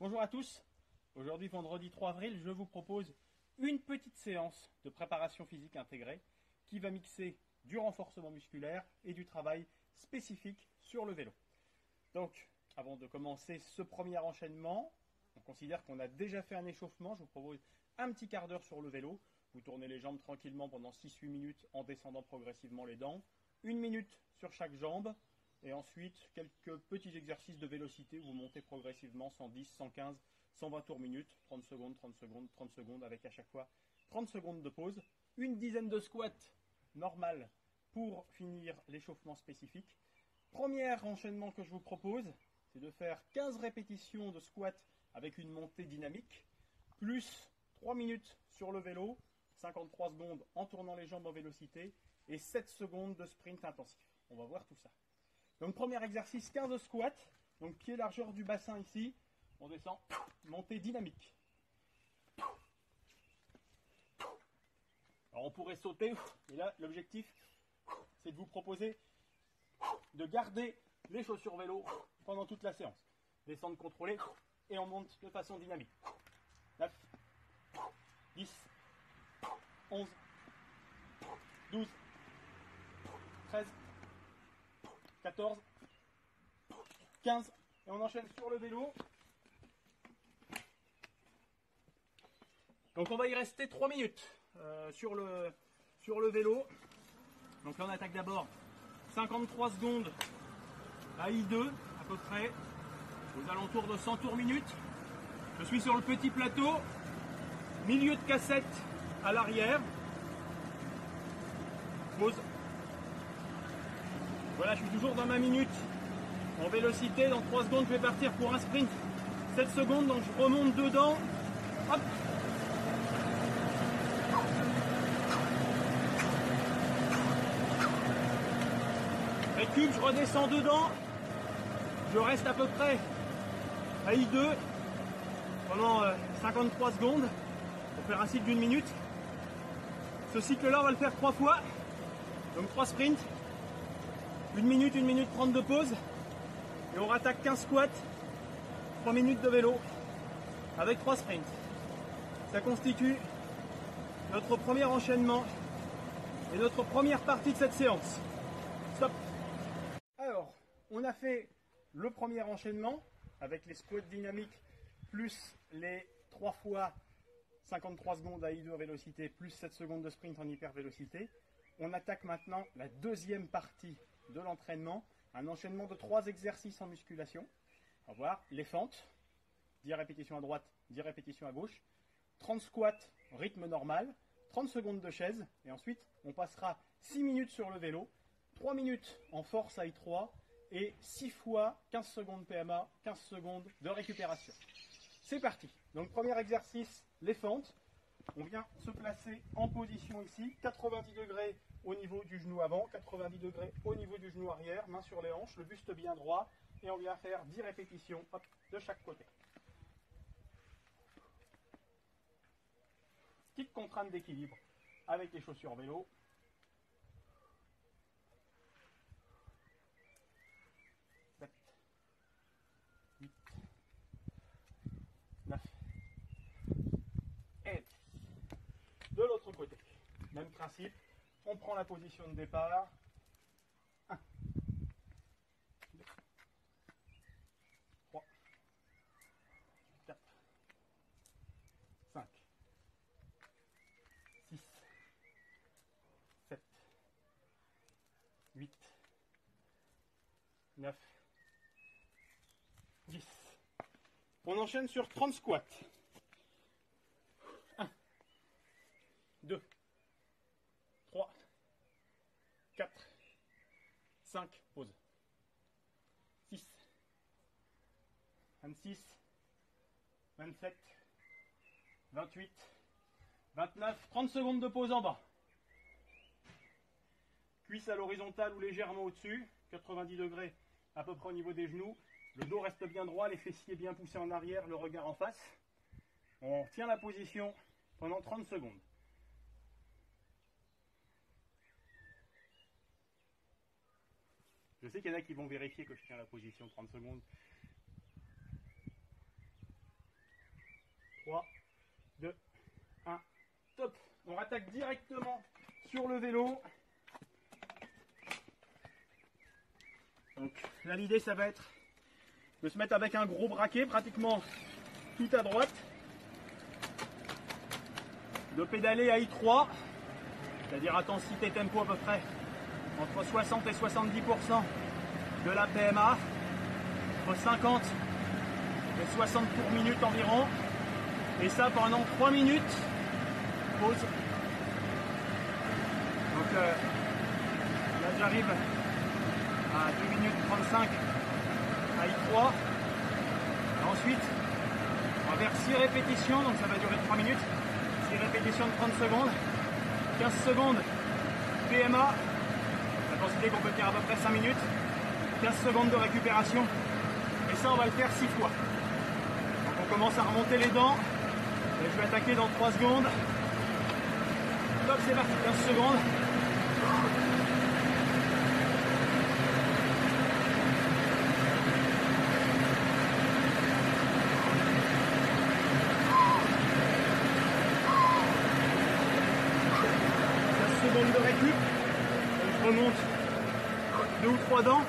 Bonjour à tous. Aujourd'hui, vendredi 3 avril, je vous propose une petite séance de préparation physique intégrée qui va mixer du renforcement musculaire et du travail spécifique sur le vélo. Donc, avant de commencer ce premier enchaînement, on considère qu'on a déjà fait un échauffement. Je vous propose un petit quart d'heure sur le vélo. Vous tournez les jambes tranquillement pendant 6-8 minutes en descendant progressivement les dents. 1 minute sur chaque jambe. Et ensuite, quelques petits exercices de vélocité où vous montez progressivement 110, 115, 120 tours minute, 30 secondes, 30 secondes, 30 secondes, avec à chaque fois 30 secondes de pause. Une dizaine de squats normales pour finir l'échauffement spécifique. Premier enchaînement que je vous propose, c'est de faire 15 répétitions de squat avec une montée dynamique, plus 3 minutes sur le vélo, 53 secondes en tournant les jambes en vélocité et 7 secondes de sprint intensif. On va voir tout ça. Donc premier exercice, 15 squats, donc pied largeur du bassin ici, on descend, montée dynamique. Alors on pourrait sauter, et là l'objectif c'est de vous proposer de garder les chaussures vélo pendant toute la séance. Descendre contrôlée et on monte de façon dynamique. 9, 10, 11, 12, 13, 14, 15, et on enchaîne sur le vélo. Donc on va y rester 3 minutes sur le vélo. Donc là on attaque d'abord 53 secondes à I2 à peu près, aux alentours de 100 tours minute. Je suis sur le petit plateau, milieu de cassette à l'arrière. Pause. Voilà, je suis toujours dans ma minute en vélocité. Dans 3 secondes, je vais partir pour un sprint. 7 secondes, donc je remonte dedans. Hop. Récup, je redescends dedans. Je reste à peu près à I2 pendant 53 secondes pour faire un cycle d'1 minute. Ce cycle-là, on va le faire 3 fois. Donc 3 sprints. 1 minute 30 de pause. Et on rattaque 15 squats, 3 minutes de vélo, avec 3 sprints. Ça constitue notre premier enchaînement et notre première partie de cette séance. Stop. Alors, on a fait le premier enchaînement avec les squats dynamiques plus les 3 fois 53 secondes à I2 en vélocité plus 7 secondes de sprint en hypervélocité. On attaque maintenant la deuxième partie de l'entraînement, un enchaînement de 3 exercices en musculation. On va voir les fentes, 10 répétitions à droite, 10 répétitions à gauche, 30 squats, rythme normal, 30 secondes de chaise, et ensuite on passera 6 minutes sur le vélo, 3 minutes en force à I3, et 6 fois 15 secondes PMA, 15 secondes de récupération. C'est parti. Donc premier exercice, les fentes. On vient se placer en position ici, 90 degrés au niveau du genou avant, 90 degrés au niveau du genou arrière, main sur les hanches, le buste bien droit, et on vient faire 10 répétitions hop, de chaque côté. Petite contrainte d'équilibre avec les chaussures vélo. 7, 8, 9, et de l'autre côté. Même principe, on prend la position de départ. 1, 2, 3, 4, 5, 6, 7, 8, 9, 10. On enchaîne sur 30 squats. 1, 2, 3, 4, 5, pause. 6, 26, 27, 28, 29, 30 secondes de pause en bas. Cuisse à l'horizontale ou légèrement au-dessus, 90 degrés à peu près au niveau des genoux. Le dos reste bien droit, les fessiers bien poussés en arrière, le regard en face. On tient la position pendant 30 secondes. Je sais qu'il y en a qui vont vérifier que je tiens la position 30 secondes. 3, 2, 1, top. On rattaque directement sur le vélo. Donc là l'idée ça va être de se mettre avec un gros braquet pratiquement tout à droite, de pédaler à I3, c'est-à-dire intensité tempo à peu près entre 60 et 70% de la PMA, entre 50 et 60 tours minute environ, et ça pendant 3 minutes, pause. Donc là j'arrive à 2 minutes 35 à I3. Et ensuite, on va faire 6 répétitions, donc ça va durer 3 minutes. 6 répétitions de 30 secondes. 15 secondes PMA, l'intensité qu'on peut faire à peu près 5 minutes. 15 secondes de récupération. Et ça, on va le faire 6 fois. Donc on commence à remonter les dents. Et je vais attaquer dans 3 secondes. Top, c'est parti, 15 secondes. De récup, je remonte 2 ou 3 dents.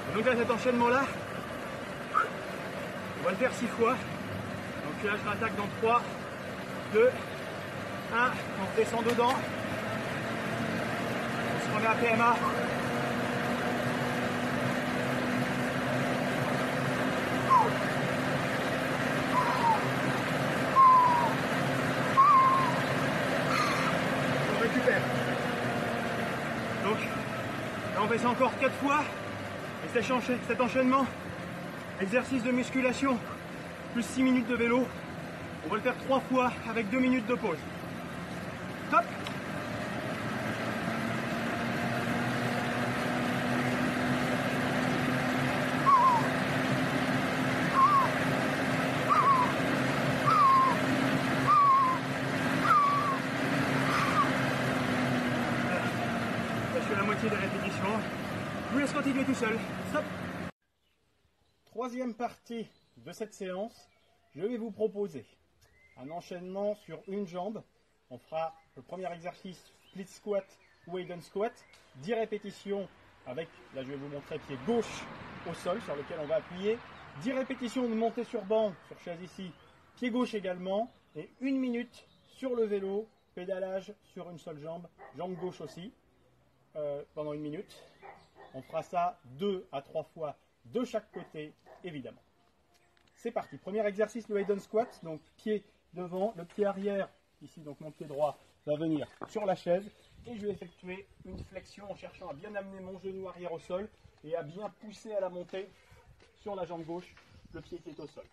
Et donc là cet enchaînement là, on va le faire 6 fois. Donc là je rattaque dans 3, 2, 1, on redescend dedans. On se remet à PMA. Donc là on fait ça encore 4 fois et cet enchaînement, exercice de musculation plus 6 minutes de vélo, on va le faire 3 fois avec 2 minutes de pause. Top. La moitié des répétitions. Je vous laisse continuer tout seul. Stop. Troisième partie de cette séance, je vais vous proposer un enchaînement sur une jambe. On fera le premier exercice split squat ou hidden squat, 10 répétitions avec, là je vais vous montrer, pied gauche au sol sur lequel on va appuyer, 10 répétitions de montée sur banc, sur chaise ici, pied gauche également, et 1 minute sur le vélo, pédalage sur une seule jambe, jambe gauche aussi. Pendant 1 minute. On fera ça 2 à 3 fois de chaque côté, évidemment. C'est parti. Premier exercice, le hidden squat. Donc, pied devant, le pied arrière, ici, donc mon pied droit, va venir sur la chaise. Et je vais effectuer une flexion en cherchant à bien amener mon genou arrière au sol et à bien pousser à la montée sur la jambe gauche, le pied qui est au sol.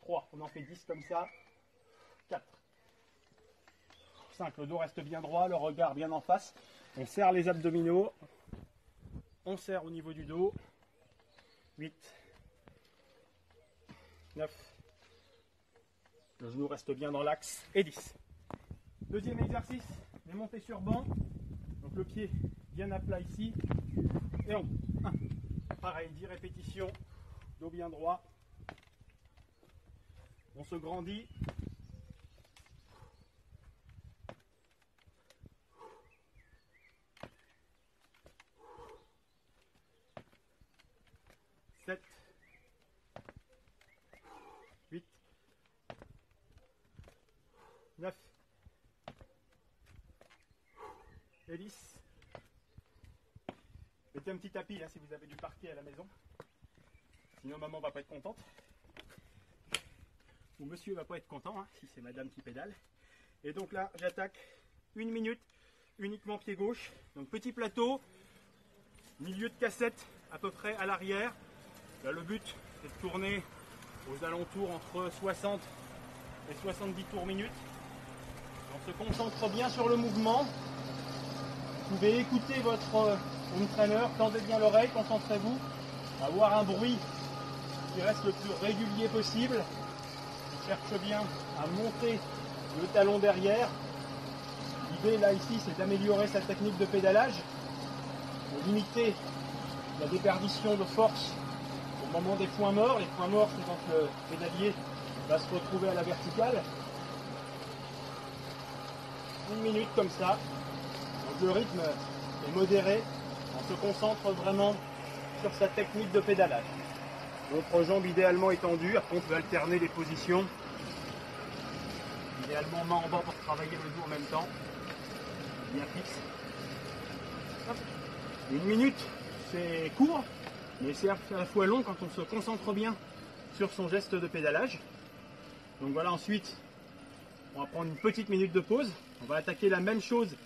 3, on en fait 10 comme ça. 4. 5, le dos reste bien droit, le regard bien en face. On serre les abdominaux, on serre au niveau du dos, 8, 9, le genou reste bien dans l'axe, et 10. Deuxième exercice, les montées sur banc, donc le pied bien à plat ici, et on monte. 1, pareil, 10 répétitions, dos bien droit, on se grandit. 7, 8, 9 et 10. Mettez un petit tapis là si vous avez du parquet à la maison. Sinon maman va pas être contente. Ou monsieur va pas être content hein, si c'est madame qui pédale. Et donc là j'attaque 1 minute uniquement pied gauche. Donc petit plateau, milieu de cassette à peu près à l'arrière. Là, le but, c'est de tourner aux alentours entre 60 et 70 tours minute. On se concentre bien sur le mouvement. Vous pouvez écouter votre home trainer, tendez bien l'oreille, concentrez-vous, avoir un bruit qui reste le plus régulier possible. On cherche bien à monter le talon derrière. L'idée là ici, c'est d'améliorer sa technique de pédalage, de limiter la déperdition de force au moment des points morts. Les points morts, c'est quand le pédalier va se retrouver à la verticale. 1 minute comme ça. Donc le rythme est modéré. On se concentre vraiment sur sa technique de pédalage. Notre jambe idéalement étendue. Après on peut alterner les positions. Idéalement main en bas pour travailler le dos en même temps. Bien fixe. Hop. 1 minute, c'est court, mais c'est à la fois long quand on se concentre bien sur son geste de pédalage. Donc voilà, ensuite, on va prendre une petite minute de pause. On va attaquer la même chose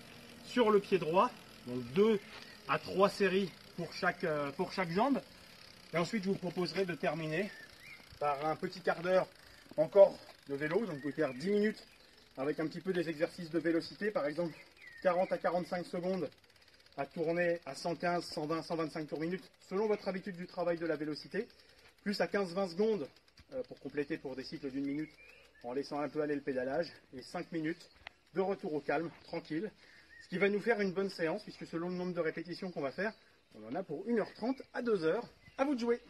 sur le pied droit. Donc 2 à 3 séries pour chaque jambe. Et ensuite, je vous proposerai de terminer par un petit quart d'heure encore de vélo. Donc vous pouvez faire 10 minutes avec un petit peu des exercices de vélocité. Par exemple, 40 à 45 secondes à tourner à 115, 120, 125 tours minute, selon votre habitude du travail de la vélocité. Plus à 15-20 secondes pour compléter pour des cycles d'1 minute en laissant un peu aller le pédalage. Et 5 minutes de retour au calme, tranquille. Ce qui va nous faire une bonne séance, puisque selon le nombre de répétitions qu'on va faire, on en a pour 1h30 à 2h. À vous de jouer!